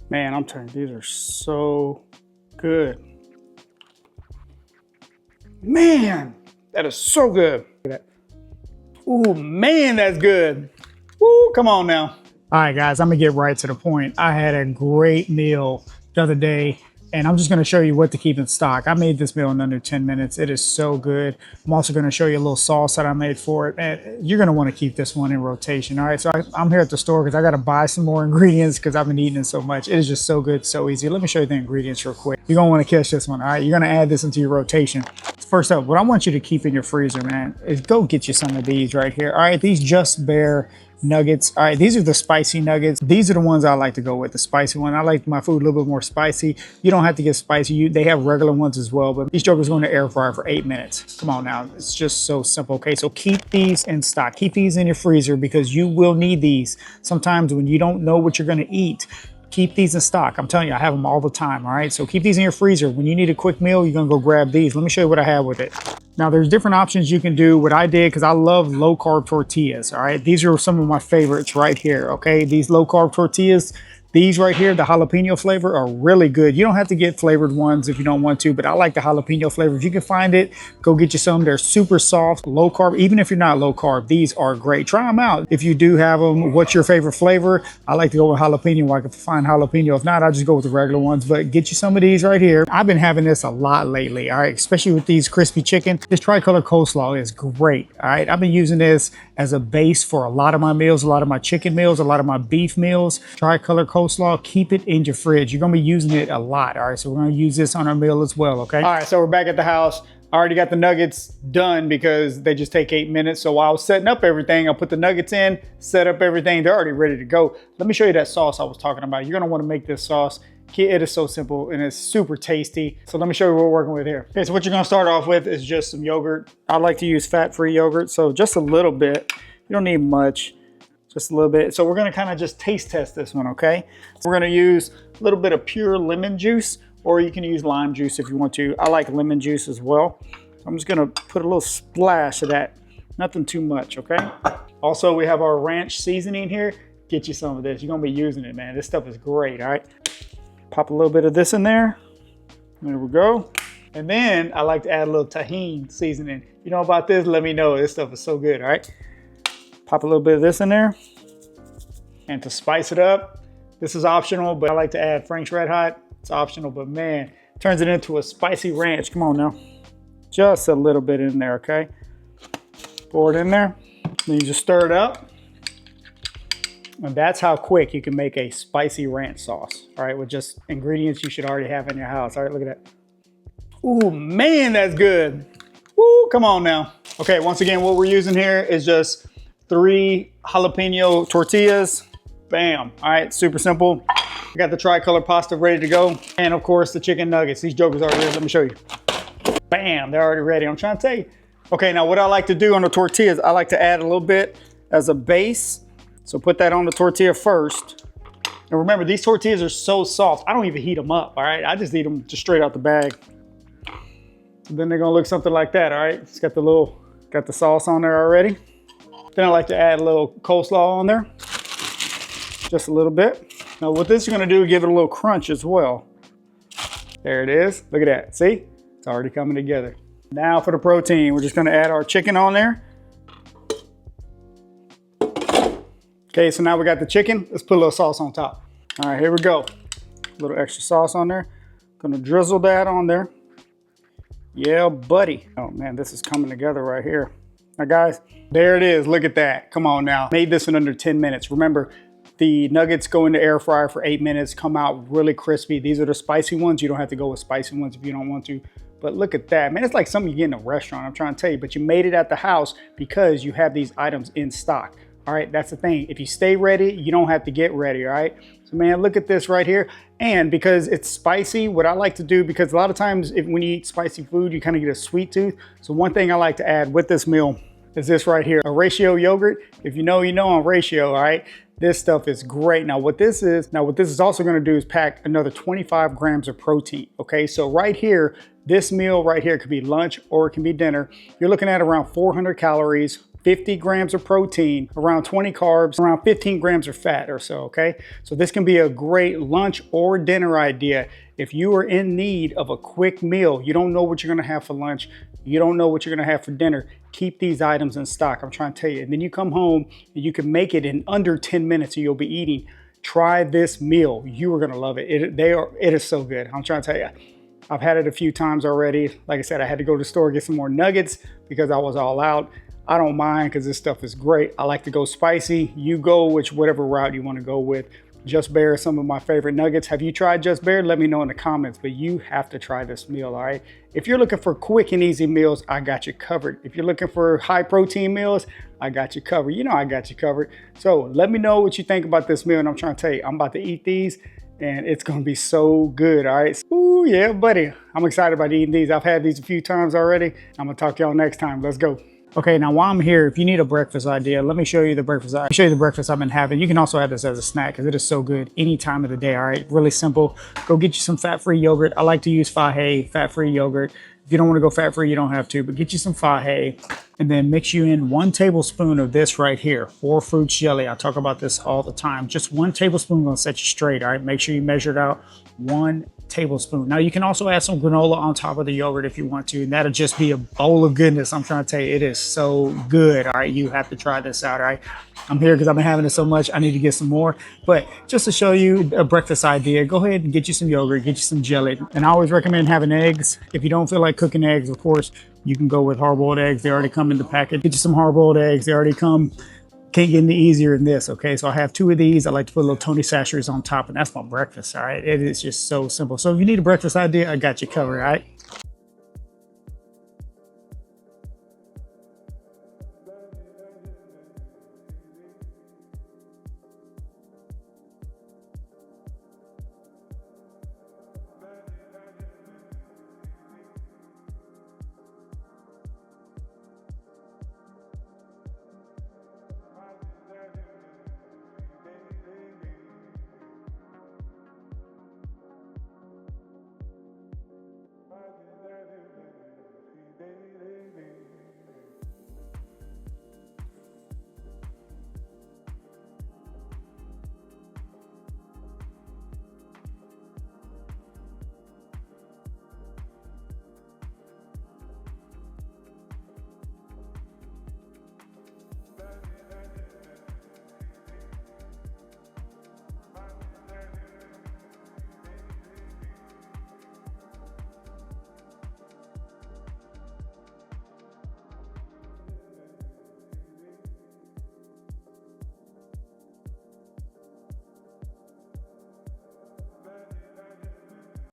Man, I'm telling you, these are so good. Man, that is so good. Look at that. Ooh, man, that's good. Ooh, come on now. All right, guys, I'm gonna get right to the point. I had a great meal the other day, and I'm just gonna show you what to keep in stock. I made this meal in under 10 minutes. It is so good. I'm also gonna show you a little sauce that I made for it, and you're gonna wanna keep this one in rotation, all right? So I'm here at the store because I gotta buy some more ingredients because I've been eating it so much. It is just so good, so easy. Let me show you the ingredients real quick. You're gonna wanna catch this one, all right? You're gonna add this into your rotation. First up, what I want you to keep in your freezer, man, is go get you some of these right here. All right, these Just Bare nuggets. All right, these are the spicy nuggets. These are the ones I like to go with, the spicy one. I like my food a little bit more spicy. You don't have to get spicy. They have regular ones as well, but these jokers go in the air fryer for 8 minutes. Come on now, it's just so simple, okay? So keep these in stock. Keep these in your freezer because you will need these sometimes when you don't know what you're gonna eat. Keep these in stock. I'm telling you, I have them all the time, all right? So keep these in your freezer. When you need a quick meal, you're gonna go grab these. Let me show you what I have with it. Now, there's different options you can do. What I did, because I love low-carb tortillas, all right? These are some of my favorites right here, okay? These low-carb tortillas, these right here, the jalapeno flavor are really good. You don't have to get flavored ones if you don't want to, but I like the jalapeno flavor. If you can find it, go get you some. They're super soft, low carb. Even if you're not low carb, these are great. Try them out. If you do have them, what's your favorite flavor? I like to go with jalapeno. I can find jalapeno. If not, I'll just go with the regular ones, but get you some of these right here. I've been having this a lot lately, all right? Especially with these crispy chicken. This tricolor coleslaw is great, all right? I've been using this as a base for a lot of my meals, a lot of my chicken meals, a lot of my beef meals. Tricolor coleslaw, keep it in your fridge. You're gonna be using it a lot, all right? So we're gonna use this on our meal as well, okay? All right, so we're back at the house. I already got the nuggets done because they just take 8 minutes. So while I was setting up everything, I put the nuggets in, set up everything. They're already ready to go. Let me show you that sauce I was talking about. You're gonna wanna make this sauce. It is so simple and it's super tasty. So let me show you what we're working with here. Okay, so what you're gonna start off with is just some yogurt. I like to use fat-free yogurt, so just a little bit. You don't need much, just a little bit. So we're gonna kind of just taste test this one, okay? So we're gonna use a little bit of pure lemon juice, or you can use lime juice if you want to. I like lemon juice as well. So I'm just gonna put a little splash of that, nothing too much, okay? Also, we have our ranch seasoning here. Get you some of this. You're gonna be using it, man. This stuff is great, all right? Pop a little bit of this in there. There we go. And then I like to add a little Tajín seasoning. If you know about this, let me know. This stuff is so good, all right? Pop a little bit of this in there. And to spice it up, this is optional, but I like to add Frank's Red Hot. It's optional, but man, turns it into a spicy ranch. Come on now. Just a little bit in there, okay? Pour it in there. Then you just stir it up. And that's how quick you can make a spicy ranch sauce, all right, with just ingredients you should already have in your house. All right, look at that. Ooh, man, that's good. Ooh, come on now. Okay, once again, what we're using here is just 3 jalapeno tortillas. Bam, all right, super simple. I got the tricolor pasta ready to go. And of course, the chicken nuggets. These jokers are ready, let me show you. Bam, they're already ready, I'm trying to tell you. Okay, now what I like to do on the tortillas, I like to add a little bit as a base. So put that on the tortilla first. And remember, these tortillas are so soft, I don't even heat them up, all right? I just eat them just straight out the bag. And then they're gonna look something like that, all right? It's got the sauce on there already. Then I like to add a little coleslaw on there. Just a little bit. Now what this is gonna do is give it a little crunch as well. There it is, look at that, see? It's already coming together. Now for the protein, we're just gonna add our chicken on there. Okay, so now we got the chicken. Let's put a little sauce on top. All right, here we go. A little extra sauce on there. Gonna drizzle that on there. Yeah, buddy. Oh man, this is coming together right here. Now guys, there it is, look at that. Come on now. Made this in under 10 minutes. Remember, the nuggets go in the air fryer for 8 minutes, come out really crispy. These are the spicy ones. You don't have to go with spicy ones if you don't want to. But look at that, man. It's like something you get in a restaurant, I'm trying to tell you. But you made it at the house because you have these items in stock. All right, that's the thing. If you stay ready, you don't have to get ready, all right? So man, look at this right here. And because it's spicy, what I like to do, because a lot of times when you eat spicy food, you kind of get a sweet tooth. So one thing I like to add with this meal is this right here, a ratio yogurt. If you know, you know on ratio, all right? This stuff is great. Now what this is also gonna do is pack another 25 grams of protein, okay? So right here, this meal right here could be lunch or it can be dinner. You're looking at around 400 calories, 50 grams of protein, around 20 carbs, around 15 grams of fat or so, okay? So this can be a great lunch or dinner idea. If you are in need of a quick meal, you don't know what you're gonna have for lunch, you don't know what you're gonna have for dinner, keep these items in stock, I'm trying to tell you. And then you come home and you can make it in under 10 minutes and you'll be eating. Try this meal, you are gonna love it. It is so good, I'm trying to tell you. I've had it a few times already. Like I said, I had to go to the store, get some more nuggets because I was all out. I don't mind because this stuff is great. I like to go spicy. You go whatever route you want to go with. Just Bear is some of my favorite nuggets. Have you tried Just Bear? Let me know in the comments, but you have to try this meal, all right? If you're looking for quick and easy meals, I got you covered. If you're looking for high protein meals, I got you covered. You know I got you covered. So let me know what you think about this meal, and I'm trying to tell you, I'm about to eat these and it's gonna be so good, all right? Ooh, yeah, buddy. I'm excited about eating these. I've had these a few times already. I'm gonna talk to y'all next time. Let's go. Okay, now while I'm here, if you need a breakfast idea, let me show you the breakfast. I'll show you the breakfast I've been having. You can also have this as a snack because it is so good any time of the day, all right? Really simple. Go get you some fat-free yogurt. I like to use Tajín, fat-free yogurt. If you don't want to go fat-free, you don't have to, but get you some Tajín and then mix you in 1 tablespoon of this right here, 4 fruits jelly. I talk about this all the time. Just 1 tablespoon gonna set you straight, all right? Make sure you measure it out, 1 tablespoon. Now you can also add some granola on top of the yogurt if you want to, and that'll just be a bowl of goodness. I'm trying to tell you, it is so good, all right? You have to try this out, all right? I'm here because I've been having it so much, I need to get some more. But just to show you a breakfast idea, go ahead and get you some yogurt, get you some jelly. And I always recommend having eggs. If you don't feel like cooking eggs, of course, you can go with hard-boiled eggs. They already come in the packet. Get you some hard-boiled eggs. They already come. Can't get any easier than this, okay? So I have 2 of these. I like to put a little Tony Chachere's on top, and that's my breakfast, all right? It is just so simple. So if you need a breakfast idea, I got you covered, all right?